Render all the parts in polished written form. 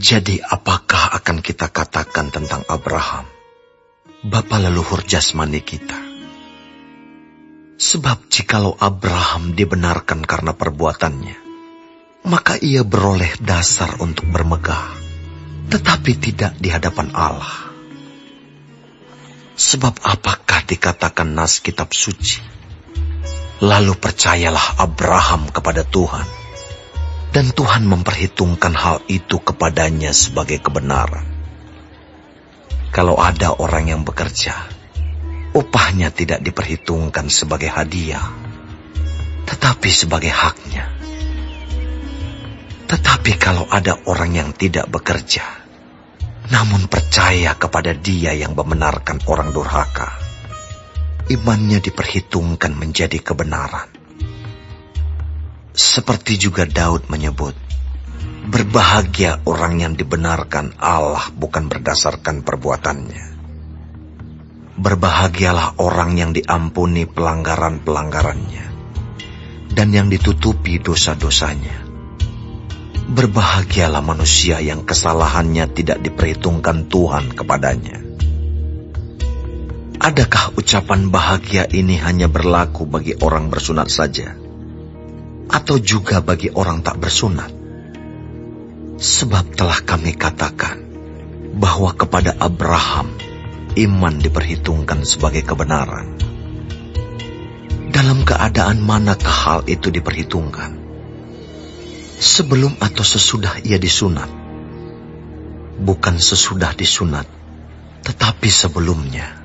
Jadi apakah akan kita katakan tentang Abraham, bapa leluhur jasmani kita? Sebab jikalau Abraham dibenarkan karena perbuatannya, maka ia beroleh dasar untuk bermegah, tetapi tidak di hadapan Allah. Sebab apakah dikatakan nas kitab suci? Lalu percayalah Abraham kepada Tuhan, dan Tuhan memperhitungkan hal itu kepadanya sebagai kebenaran. Kalau ada orang yang bekerja, upahnya tidak diperhitungkan sebagai hadiah, tetapi sebagai haknya. Tetapi kalau ada orang yang tidak bekerja, namun percaya kepada Dia yang membenarkan orang durhaka, imannya diperhitungkan menjadi kebenaran. Seperti juga Daud menyebut, berbahagia orang yang dibenarkan Allah bukan berdasarkan perbuatannya. Berbahagialah orang yang diampuni pelanggaran-pelanggarannya, dan yang ditutupi dosa-dosanya. Berbahagialah manusia yang kesalahannya tidak diperhitungkan Tuhan kepadanya. Adakah ucapan bahagia ini hanya berlaku bagi orang bersunat saja, atau juga bagi orang tak bersunat? Sebab telah kami katakan bahwa kepada Abraham iman diperhitungkan sebagai kebenaran. Dalam keadaan manakah hal itu diperhitungkan? Sebelum atau sesudah ia disunat? Bukan sesudah disunat, tetapi sebelumnya.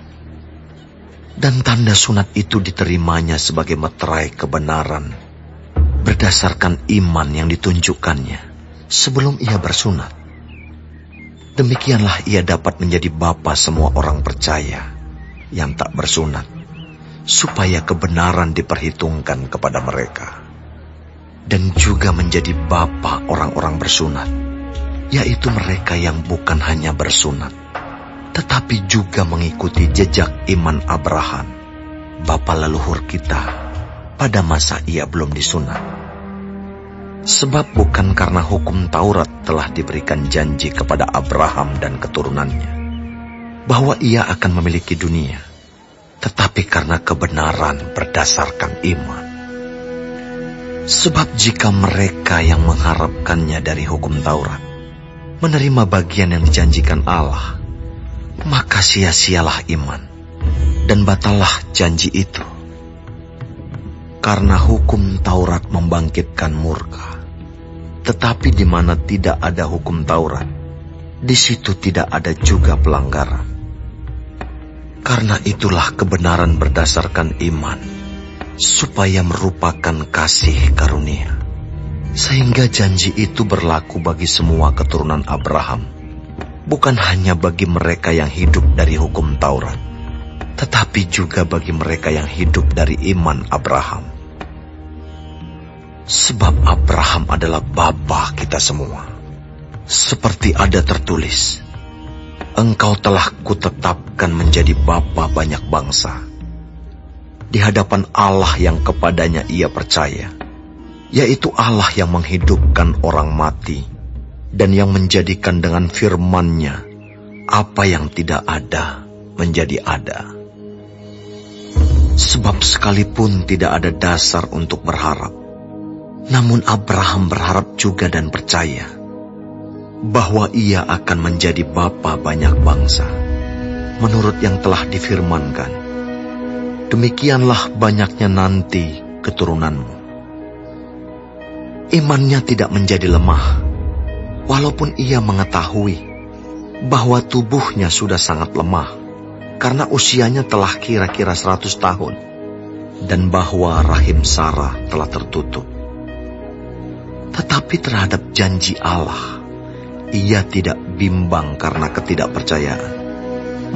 Dan tanda sunat itu diterimanya sebagai meterai kebenaran, berdasarkan iman yang ditunjukkannya sebelum ia bersunat. Demikianlah ia dapat menjadi bapa semua orang percaya yang tak bersunat, supaya kebenaran diperhitungkan kepada mereka. Dan juga menjadi bapa orang-orang bersunat, yaitu mereka yang bukan hanya bersunat, tetapi juga mengikuti jejak iman Abraham, bapa leluhur kita, pada masa ia belum disunat. Sebab bukan karena hukum Taurat telah diberikan janji kepada Abraham dan keturunannya, bahwa ia akan memiliki dunia, tetapi karena kebenaran berdasarkan iman. Sebab jika mereka yang mengharapkannya dari hukum Taurat menerima bagian yang dijanjikan Allah, maka sia-sialah iman, dan batallah janji itu. Karena hukum Taurat membangkitkan murka, tetapi di mana tidak ada hukum Taurat, di situ tidak ada juga pelanggaran. Karena itulah kebenaran berdasarkan iman, supaya merupakan kasih karunia, sehingga janji itu berlaku bagi semua keturunan Abraham, bukan hanya bagi mereka yang hidup dari hukum Taurat, tetapi juga bagi mereka yang hidup dari iman Abraham. Sebab Abraham adalah bapa kita semua. Seperti ada tertulis, engkau telah kutetapkan menjadi bapa banyak bangsa, di hadapan Allah yang kepadanya ia percaya, yaitu Allah yang menghidupkan orang mati, dan yang menjadikan dengan firman-Nya apa yang tidak ada menjadi ada. Sebab sekalipun tidak ada dasar untuk berharap, namun Abraham berharap juga dan percaya bahwa ia akan menjadi bapa banyak bangsa, menurut yang telah difirmankan, demikianlah banyaknya nanti keturunanmu. Imannya tidak menjadi lemah, walaupun ia mengetahui bahwa tubuhnya sudah sangat lemah, karena usianya telah kira-kira 100 tahun, dan bahwa rahim Sarah telah tertutup. Tetapi terhadap janji Allah, ia tidak bimbang karena ketidakpercayaan.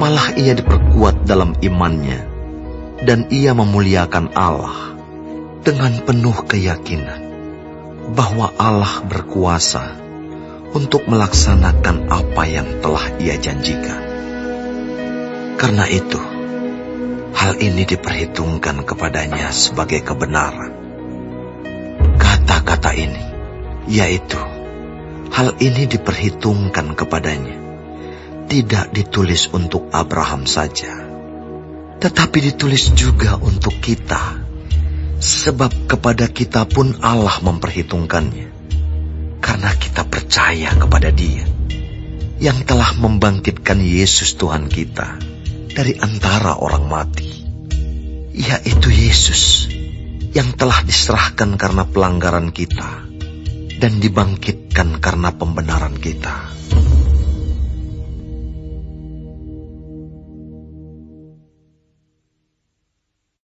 Malah ia diperkuat dalam imannya, dan ia memuliakan Allah dengan penuh keyakinan bahwa Allah berkuasa untuk melaksanakan apa yang telah ia janjikan. Karena itu, hal ini diperhitungkan kepadanya sebagai kebenaran. Kata-kata ini, yaitu hal ini diperhitungkan kepadanya. Tidak ditulis untuk Abraham saja, tetapi ditulis juga untuk kita, sebab kepada kita pun Allah memperhitungkannya, karena kita percaya kepada Dia yang telah membangkitkan Yesus Tuhan kita dari antara orang mati, yaitu Yesus yang telah diserahkan karena pelanggaran kita dan dibangkitkan karena pembenaran kita.